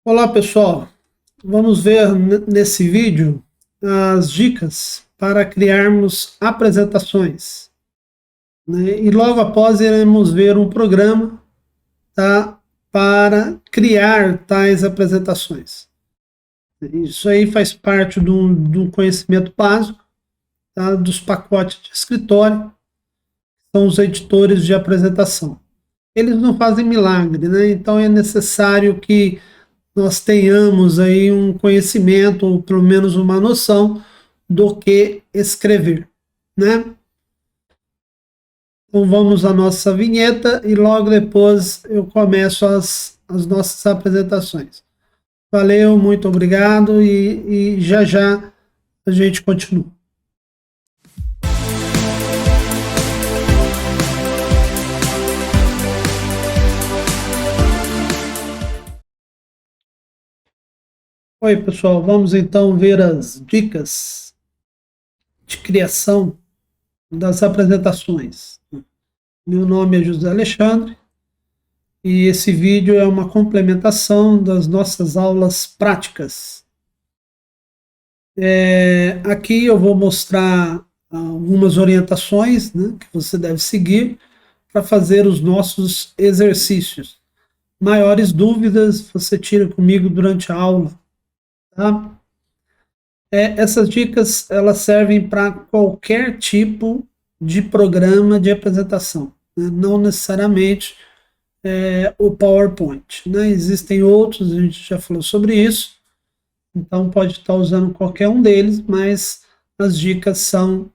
Olá pessoal, vamos ver nesse vídeo as dicas para criarmos apresentações, né? E logo após iremos ver um programa, tá, para criar tais apresentações. Isso aí faz parte do conhecimento básico, tá, dos pacotes de escritório, são os editores de apresentação. Eles não fazem milagre, né? Então é necessário que nós tenhamos aí um conhecimento, ou pelo menos uma noção do que escrever, né? Então vamos à nossa vinheta e logo depois eu começo as nossas apresentações. Valeu, muito obrigado e já já a gente continua. Oi pessoal, vamos então ver as dicas de criação das apresentações. Meu nome é José Alexandre e esse vídeo é uma complementação das nossas aulas práticas. Aqui eu vou mostrar algumas orientações, né, que você deve seguir para fazer os nossos exercícios. Maiores dúvidas você tira comigo durante a aula, tá? Essas dicas elas servem para qualquer tipo de programa de apresentação, né? Não necessariamente o PowerPoint, né? Existem outros, a gente já falou sobre isso, então pode estar usando qualquer um deles, mas as dicas são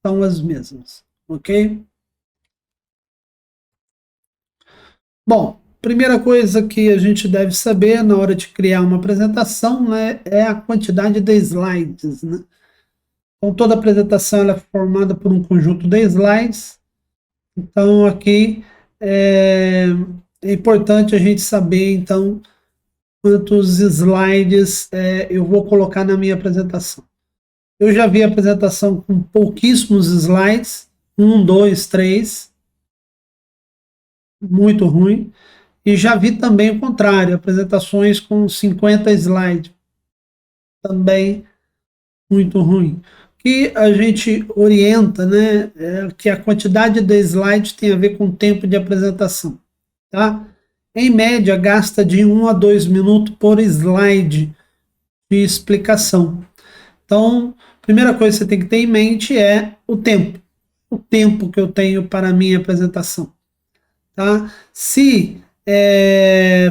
as mesmas, ok? Bom, primeira coisa que a gente deve saber na hora de criar uma apresentação, né, é a quantidade de slides, né? Então toda apresentação ela é formada por um conjunto de slides, então aqui é importante a gente saber então quantos slides eu vou colocar na minha apresentação. Eu já vi apresentação com pouquíssimos slides, 1, 2, 3, muito ruim. E já vi também o contrário, apresentações com 50 slides, também muito ruim. Que a gente orienta, né, que a quantidade de slides tem a ver com o tempo de apresentação, tá? Em média, gasta de 1 a 2 minutos por slide de explicação. Então, a primeira coisa que você tem que ter em mente é o tempo que eu tenho para a minha apresentação, tá? Se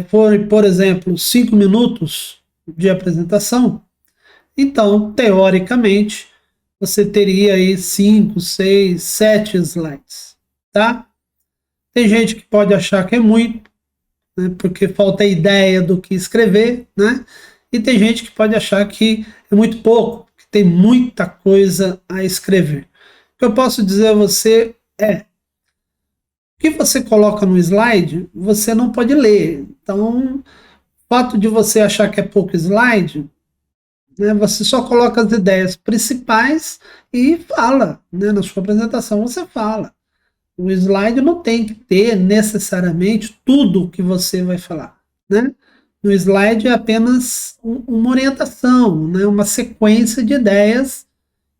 for, por exemplo, 5 minutos de apresentação, então, teoricamente, você teria aí 5, 6, 7 slides, tá? Tem gente que pode achar que é muito, né, porque falta ideia do que escrever, né? E tem gente que pode achar que é muito pouco, que tem muita coisa a escrever. O que eu posso dizer a você é: o que você coloca no slide, você não pode ler. Então, o fato de você achar que é pouco slide, né, você só coloca as ideias principais e fala, né, na sua apresentação você fala. O slide não tem que ter necessariamente tudo o que você vai falar, né? No slide é apenas uma orientação, né, uma sequência de ideias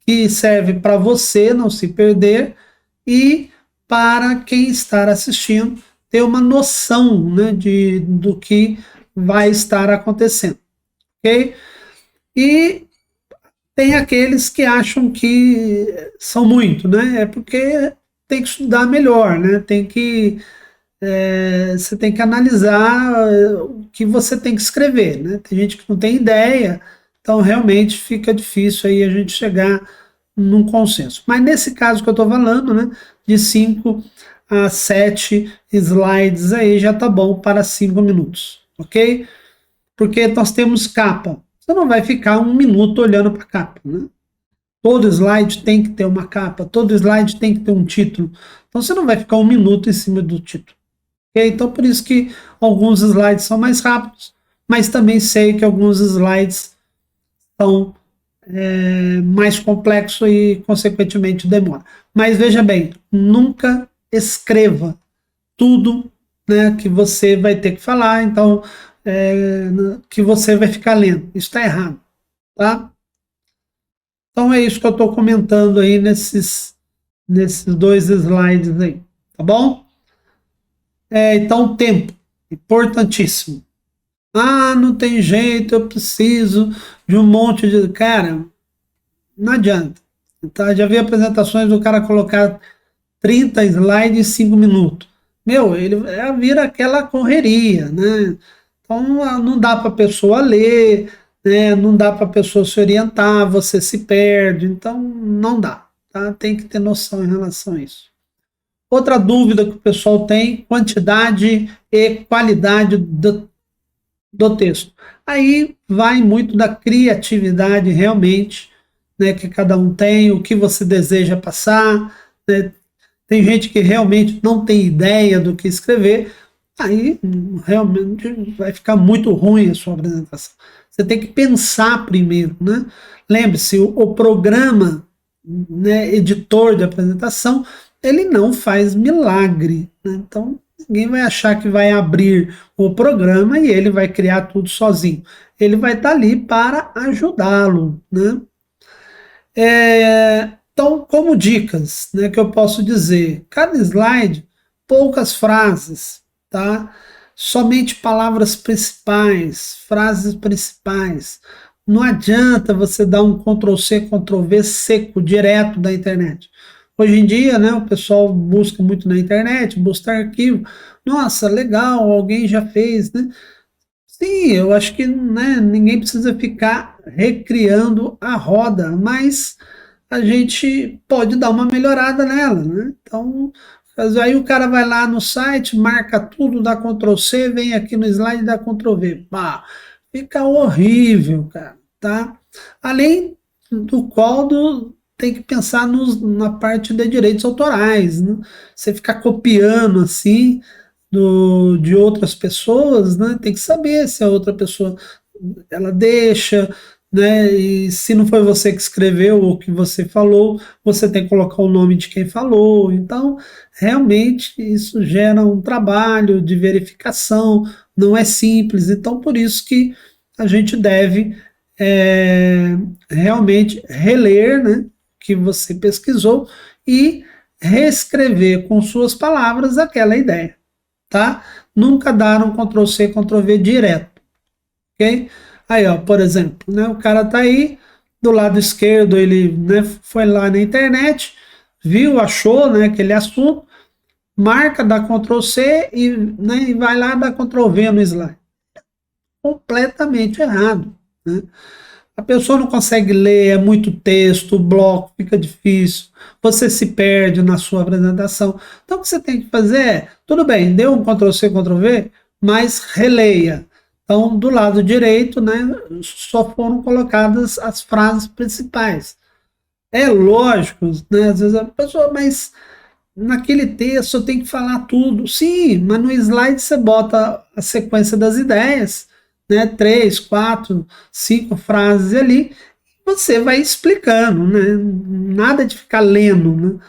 que serve para você não se perder e para quem está assistindo ter uma noção, né, do que vai estar acontecendo, ok? E tem aqueles que acham que são muito, né? É porque tem que estudar melhor, né? Você tem que analisar o que você tem que escrever, né? Tem gente que não tem ideia, então realmente fica difícil aí a gente chegar num consenso. Mas nesse caso que eu estou falando, né, de 5 a 7 slides aí já tá bom para 5 minutos, ok? Porque nós temos capa. Você não vai ficar 1 minuto olhando para a capa, né? Todo slide tem que ter uma capa, todo slide tem que ter um título. Então você não vai ficar 1 minuto em cima do título. Okay? Então por isso que alguns slides são mais rápidos, mas também sei que alguns slides são mais complexos e consequentemente demora. Mas veja bem, nunca escreva tudo, né, que você vai ter que falar. Então que você vai ficar lendo. Isso está errado, tá? Então é isso que eu estou comentando aí nesses dois slides aí, tá bom? Então, tempo, importantíssimo. Ah, não tem jeito, eu preciso de um monte de. Cara, não adianta. Tá? Já vi apresentações do cara colocar 30 slides em 5 minutos. Meu, ele vira aquela correria, né? Então não dá para a pessoa ler, né? Não dá para a pessoa se orientar, você se perde, então não dá, tá? Tem que ter noção em relação a isso. Outra dúvida que o pessoal tem, quantidade e qualidade do texto. Aí vai muito da criatividade realmente, né, que cada um tem, o que você deseja passar, né? Tem gente que realmente não tem ideia do que escrever, aí realmente vai ficar muito ruim a sua apresentação. Você tem que pensar primeiro, né? Lembre-se, o programa, né, editor de apresentação, ele não faz milagre, né? Então, ninguém vai achar que vai abrir o programa e ele vai criar tudo sozinho. Ele vai estar ali para ajudá-lo, né? Então, como dicas, né, que eu posso dizer, cada slide, poucas frases, tá? Somente palavras principais, frases principais. Não adianta você dar um Ctrl+C, Ctrl+V seco, direto da internet. Hoje em dia, né, o pessoal busca muito na internet, busca arquivo. Nossa, legal, alguém já fez, né? Sim, eu acho que, né, ninguém precisa ficar recriando a roda, mas a gente pode dar uma melhorada nela, né? Então, aí o cara vai lá no site, marca tudo, dá Ctrl C, vem aqui no slide e dá Ctrl V. Pá, fica horrível, cara, tá? Além do qual tem que pensar na parte de direitos autorais, né? Você ficar copiando assim de outras pessoas, né? Tem que saber se a outra pessoa ela deixa, né? E se não foi você que escreveu ou que você falou, você tem que colocar o nome de quem falou. Então, realmente isso gera um trabalho de verificação, não é simples. Então, por isso que a gente deve é, realmente reler, né? Que você pesquisou e reescrever com suas palavras aquela ideia, tá? Nunca dar um Ctrl+C, Ctrl+V direto, ok? Aí, ó, por exemplo, né, o cara tá aí, do lado esquerdo ele, né, foi lá na internet, viu, achou, né, aquele assunto, marca, dá Ctrl+C e, né, e vai lá dar Ctrl+V no slide. Completamente errado, né? A pessoa não consegue ler, é muito texto, o bloco fica difícil, você se perde na sua apresentação. Então, o que você tem que fazer é, tudo bem, deu um Ctrl+C, Ctrl+V, mas releia. Então, do lado direito, né, só foram colocadas as frases principais. É lógico, né, às vezes a pessoa, mas naquele texto eu tenho que falar tudo. Sim, mas no slide você bota a sequência das ideias, né? 3, 4, 5 frases ali, e você vai explicando, né? Nada de ficar lendo, né?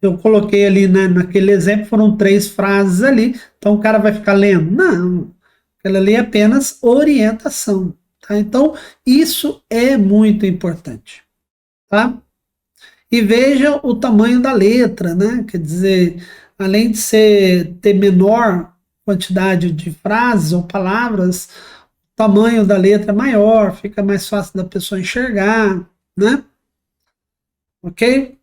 Eu coloquei ali, né, naquele exemplo, foram 3 frases ali, então o cara vai ficar lendo. Não, aquela ali é apenas orientação, tá? Então, isso é muito importante, tá? E veja o tamanho da letra, né? Quer dizer, além de ter menor quantidade de frases ou palavras, o tamanho da letra é maior, fica mais fácil da pessoa enxergar, né? Ok?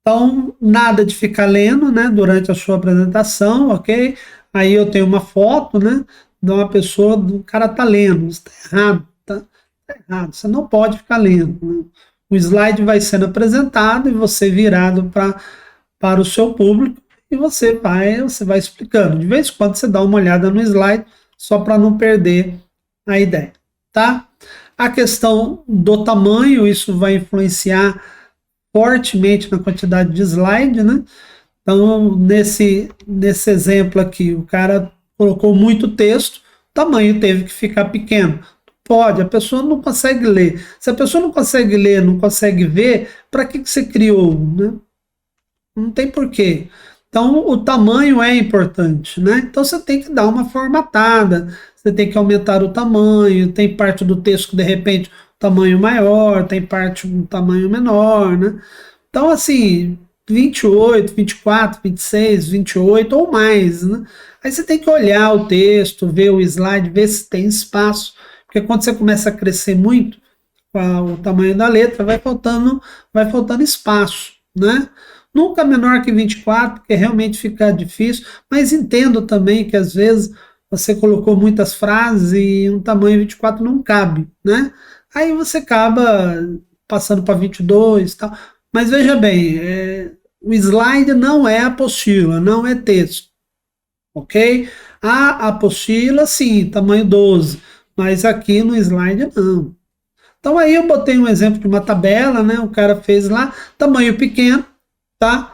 Então, nada de ficar lendo, né, durante a sua apresentação, ok? Aí eu tenho uma foto, né, de uma pessoa, do cara tá lendo, isso tá errado, tá errado, você não pode ficar lendo, né? O slide vai sendo apresentado e você virado para o seu público e você vai explicando. De vez em quando você dá uma olhada no slide, só para não perder a ideia, tá? A questão do tamanho, isso vai influenciar fortemente na quantidade de slide, né? Então, nesse exemplo aqui, o cara colocou muito texto, o tamanho teve que ficar pequeno. Pode, a pessoa não consegue ler. Se a pessoa não consegue ler, não consegue ver, para que você criou, né? Não tem porquê. Então, o tamanho é importante, né? Então, você tem que dar uma formatada, você tem que aumentar o tamanho, tem parte do texto que, de repente, o tamanho maior, tem parte um tamanho menor, né? Então, assim, 28, 24, 26, 28 ou mais, né? Aí você tem que olhar o texto, ver o slide, ver se tem espaço, porque quando você começa a crescer muito, o tamanho da letra, vai faltando espaço, né? Nunca menor que 24, porque realmente fica difícil, mas entendo também que às vezes você colocou muitas frases e um tamanho 24 não cabe, né? Aí você acaba passando para 22 e tal. Mas veja bem, o slide não é apostila, não é texto, ok? A apostila, sim, tamanho 12, mas aqui no slide não. Então aí eu botei um exemplo de uma tabela, né? O cara fez lá, tamanho pequeno, tá?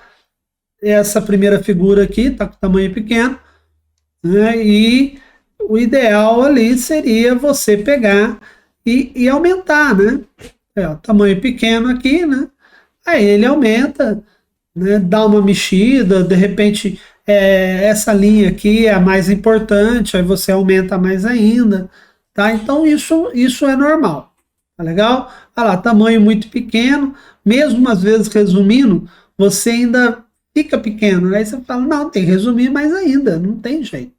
Essa primeira figura aqui tá com tamanho pequeno, né? E o ideal ali seria você pegar e aumentar, né? Tamanho pequeno aqui, né? Aí ele aumenta, né? Dá uma mexida, de repente essa linha aqui é a mais importante, aí você aumenta mais ainda, tá? Então isso é normal, tá legal? Olha lá, tamanho muito pequeno, mesmo às vezes resumindo, você ainda fica pequeno, né? Aí você fala, não, tem que resumir mais ainda, não tem jeito,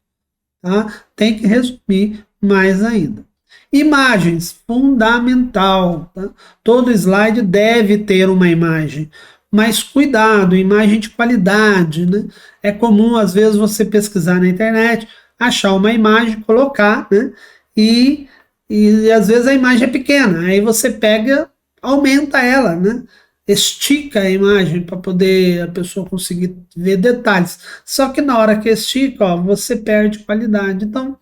tá? Tem que resumir mais ainda. Imagens, fundamental. Tá? Todo slide deve ter uma imagem, mas cuidado, imagem de qualidade. Né? É comum, às vezes, você pesquisar na internet, achar uma imagem, colocar, né? e, e às vezes a imagem é pequena, aí você pega, aumenta ela, né? Estica a imagem para poder a pessoa conseguir ver detalhes. Só que na hora que estica, ó, você perde qualidade. Então,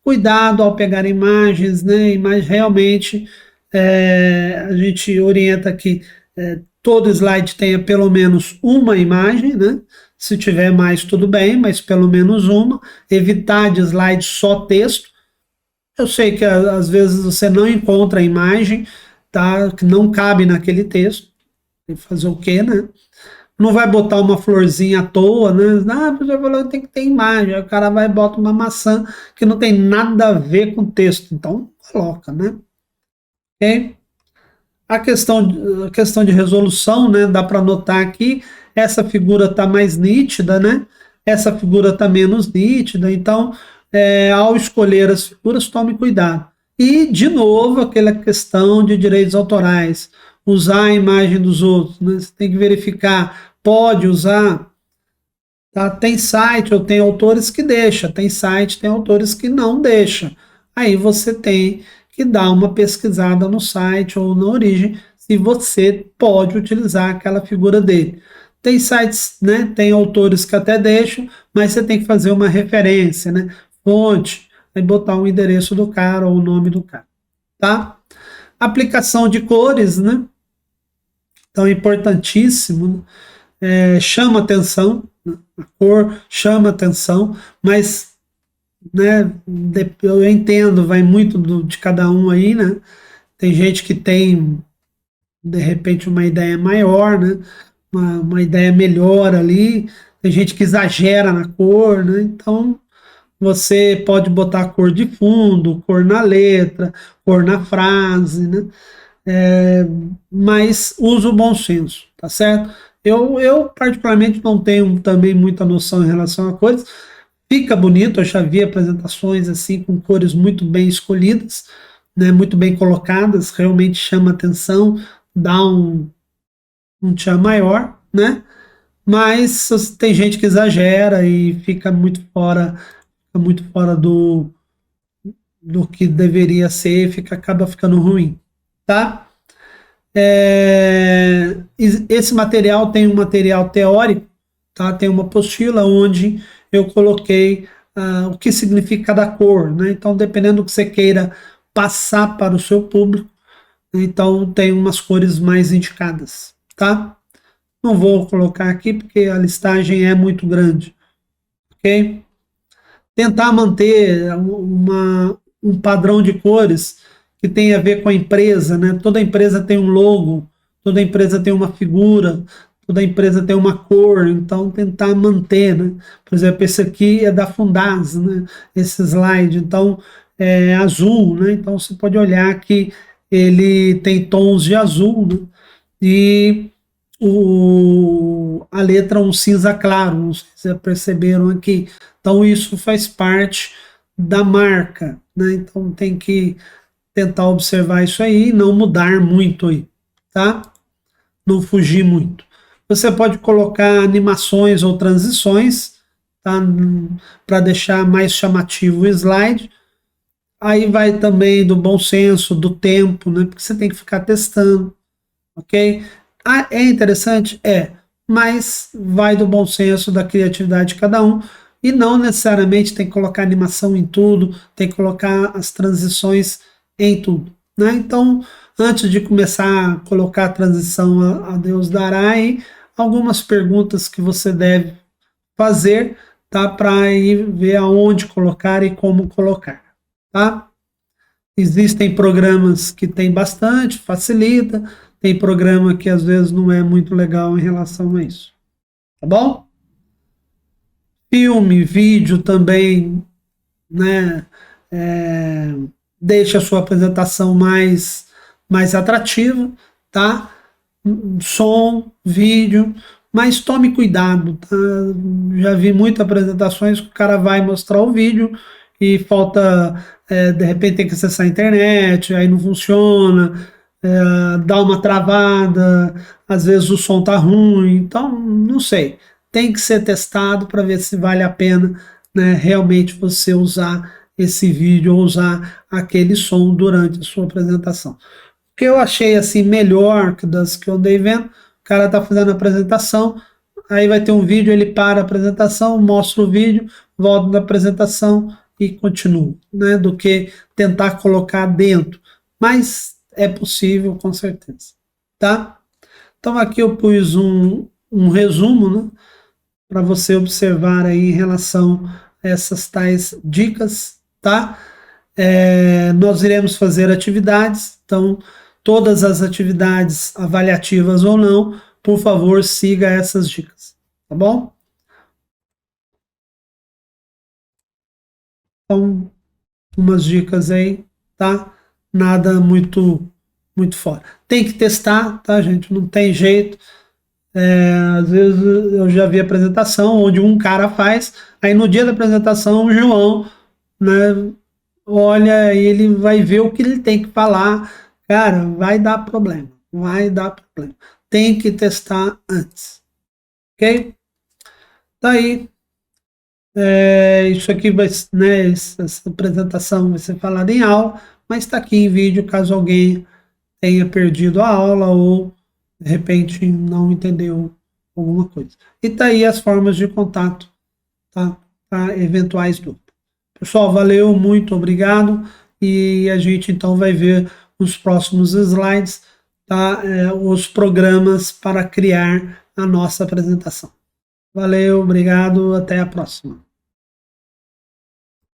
cuidado ao pegar imagens, né? Imagens realmente a gente orienta que todo slide tenha pelo menos uma imagem, né? Se tiver mais, tudo bem, mas pelo menos uma. Evitar de slide só texto. Eu sei que às vezes você não encontra a imagem, tá? Que não cabe naquele texto. Tem que fazer o quê, né? Não vai botar uma florzinha à toa, né? Ah, o professor falou que tem que ter imagem. Aí o cara vai e bota uma maçã que não tem nada a ver com o texto. Então, coloca, né? Ok? A questão de resolução, né? Dá para notar aqui, essa figura está mais nítida, né? Essa figura está menos nítida. Então, ao escolher as figuras, tome cuidado. E, de novo, aquela questão de direitos autorais. Usar a imagem dos outros, né? Você tem que verificar, pode usar. Tá? Tem site ou tem autores que deixa, tem site, tem autores que não deixa. Aí você tem que dar uma pesquisada no site ou na origem se você pode utilizar aquela figura dele. Tem sites, né? Tem autores que até deixam, mas você tem que fazer uma referência, né? Fonte, aí botar o endereço do cara ou o nome do cara, tá? Aplicação de cores, né? Então, é importantíssimo, né? Chama atenção, né? A cor chama atenção, mas né, eu entendo, vai muito de cada um aí, né? Tem gente que tem, de repente, uma ideia maior, né? Uma ideia melhor ali, tem gente que exagera na cor, né? Então, você pode botar cor de fundo, cor na letra, cor na frase, né? É, mas usa o bom senso, tá certo? Eu particularmente não tenho também muita noção em relação a cores. Fica bonito, eu já vi apresentações assim com cores muito bem escolhidas, né, muito bem colocadas, realmente chama atenção, dá um tchan maior, né? Mas tem gente que exagera e fica muito fora do que deveria ser, acaba ficando ruim, tá? Esse material tem um material teórico, tá? Tem uma apostila onde eu coloquei o que significa cada cor, né? Então, dependendo do que você queira passar para o seu público, então tem umas cores mais indicadas, tá? Não vou colocar aqui porque a listagem é muito grande, ok? Tentar manter um padrão de cores que tem a ver com a empresa, né? Toda empresa tem um logo, toda empresa tem uma figura, toda empresa tem uma cor, então tentar manter, né? Por exemplo, esse aqui é da Fundasa, né? Esse slide, então é azul, né? Então você pode olhar que ele tem tons de azul, né? E a letra um cinza claro, não sei se vocês perceberam aqui. Então isso faz parte da marca, né? Então tem que tentar observar isso aí e não mudar muito aí, tá? Não fugir muito. Você pode colocar animações ou transições, tá? Para deixar mais chamativo o slide. Aí vai também do bom senso, do tempo, né? Porque você tem que ficar testando, ok? Ah, é interessante? É, mas vai do bom senso, da criatividade de cada um, e não necessariamente tem que colocar animação em tudo, tem que colocar as transições em tudo, né? Então, antes de começar a colocar a transição a Deus dará, aí, algumas perguntas que você deve fazer, tá? Para ir ver aonde colocar e como colocar, tá? Existem programas que tem bastante, facilita, tem programa que às vezes não é muito legal em relação a isso, tá bom? Filme, vídeo também, né? é, Deixa a sua apresentação mais atrativa, tá? Som, vídeo, mas tome cuidado, tá? Já vi muitas apresentações que o cara vai mostrar o vídeo e falta, de repente tem que acessar a internet, aí não funciona, dá uma travada, às vezes o som tá ruim, então não sei. Tem que ser testado para ver se vale a pena, né, realmente você usar esse vídeo ou usar aquele som durante a sua apresentação. O que eu achei assim melhor que das que eu andei vendo, o cara tá fazendo a apresentação, aí vai ter um vídeo, ele para a apresentação, mostra o vídeo, volta da apresentação e continua, né? Do que tentar colocar dentro. Mas é possível, com certeza, tá? Então aqui eu pus um resumo, né? Para você observar aí em relação a essas tais dicas, tá? Nós iremos fazer atividades, então todas as atividades avaliativas ou não, por favor, siga essas dicas, tá bom? Então, umas dicas aí, tá? Nada muito fora. Tem que testar, tá, gente? Não tem jeito. Às vezes eu já vi apresentação onde um cara faz, aí no dia da apresentação o João, né, olha, ele vai ver o que ele tem que falar. Cara, vai dar problema, vai dar problema. Tem que testar antes, ok? Tá aí. Isso aqui vai, né, essa apresentação vai ser falada em aula, mas está aqui em vídeo caso alguém tenha perdido a aula ou de repente não entendeu alguma coisa. E tá aí as formas de contato, tá? Para eventuais dúvidas. Pessoal, valeu, muito obrigado. E a gente então vai ver nos próximos slides, tá? Os programas para criar a nossa apresentação. Valeu, obrigado, até a próxima.